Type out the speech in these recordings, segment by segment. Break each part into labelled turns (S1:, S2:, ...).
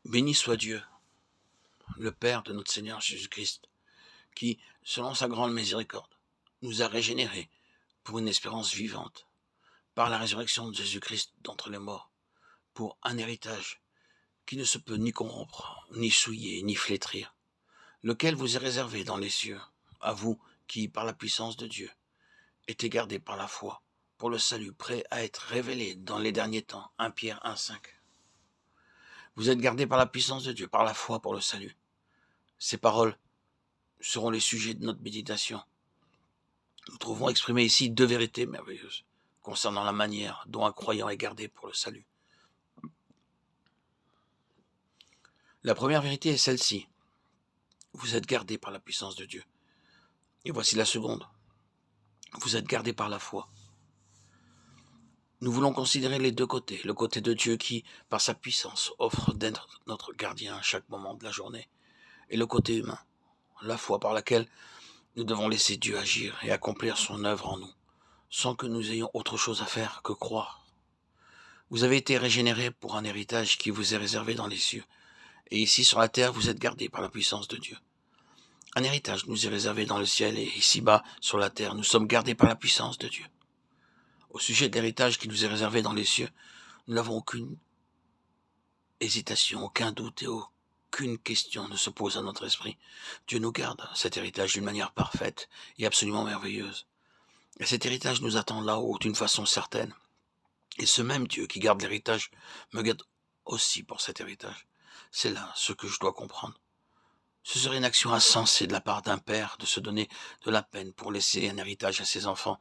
S1: Béni soit Dieu, le Père de notre Seigneur Jésus-Christ, qui, selon sa grande miséricorde, nous a régénérés pour une espérance vivante, par la résurrection de Jésus-Christ d'entre les morts, pour un héritage qui ne se peut ni corrompre, ni souiller, ni flétrir, lequel vous est réservé dans les cieux, à vous qui, par la puissance de Dieu, étiez gardés par la foi, pour le salut prêt à être révélé dans les derniers temps. 1 Pierre 1,5. Vous êtes gardés par la puissance de Dieu, par la foi pour le salut. Ces paroles seront les sujets de notre méditation. Nous trouvons exprimées ici deux vérités merveilleuses concernant la manière dont un croyant est gardé pour le salut. La première vérité est celle-ci. Vous êtes gardés par la puissance de Dieu. Et voici la seconde. Vous êtes gardés par la foi. Nous voulons considérer les deux côtés. Le côté de Dieu qui, par sa puissance, offre d'être notre gardien à chaque moment de la journée. Et le côté humain. La foi par laquelle nous devons laisser Dieu agir et accomplir son œuvre en nous, sans que nous ayons autre chose à faire que croire. Vous avez été régénérés pour un héritage qui vous est réservé dans les cieux. Et ici sur la terre, vous êtes gardés par la puissance de Dieu. Un héritage nous est réservé dans le ciel et ici-bas, sur la terre, nous sommes gardés par la puissance de Dieu. Au sujet de l'héritage qui nous est réservé dans les cieux, nous n'avons aucune hésitation, aucun doute et aucune question ne se pose à notre esprit. Dieu nous garde cet héritage d'une manière parfaite et absolument merveilleuse. Et cet héritage nous attend là-haut d'une façon certaine. Et ce même Dieu qui garde l'héritage me garde aussi pour cet héritage. C'est là ce que je dois comprendre. Ce serait une action insensée de la part d'un père de se donner de la peine pour laisser un héritage à ses enfants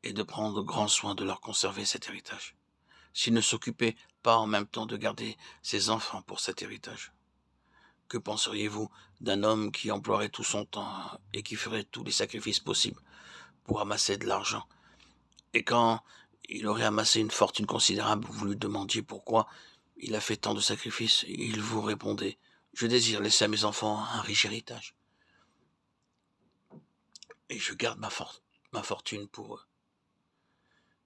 S1: et de prendre grand soin de leur conserver cet héritage, s'il ne s'occupait pas en même temps de garder ses enfants pour cet héritage. Que penseriez-vous d'un homme qui emploierait tout son temps et qui ferait tous les sacrifices possibles pour amasser de l'argent, et quand il aurait amassé une fortune considérable, vous lui demandiez pourquoi il a fait tant de sacrifices, il vous répondait « Je désire laisser à mes enfants un riche héritage, et je garde ma fortune pour eux. »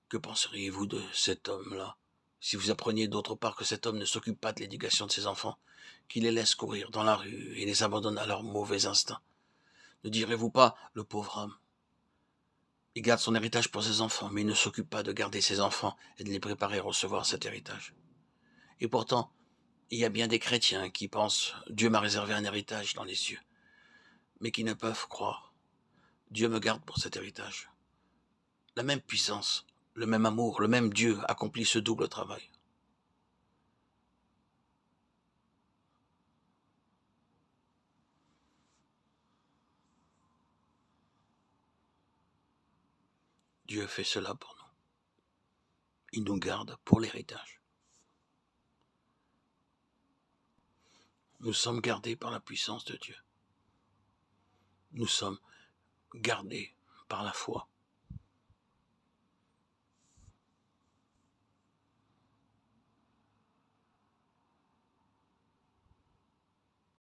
S1: Que penseriez-vous de cet homme-là, si vous appreniez d'autre part que cet homme ne s'occupe pas de l'éducation de ses enfants, qu'il les laisse courir dans la rue et les abandonne à leurs mauvais instincts? Ne direz-vous pas « Le pauvre homme, il garde son héritage pour ses enfants, mais il ne s'occupe pas de garder ses enfants et de les préparer à recevoir cet héritage. » Et pourtant, il y a bien des chrétiens qui pensent « Dieu m'a réservé un héritage dans les cieux », mais qui ne peuvent croire « Dieu me garde pour cet héritage ». La même puissance, le même amour, le même Dieu accomplit ce double travail. Dieu fait cela pour nous. Il nous garde pour l'héritage. Nous sommes gardés par la puissance de Dieu. Nous sommes gardés par la foi.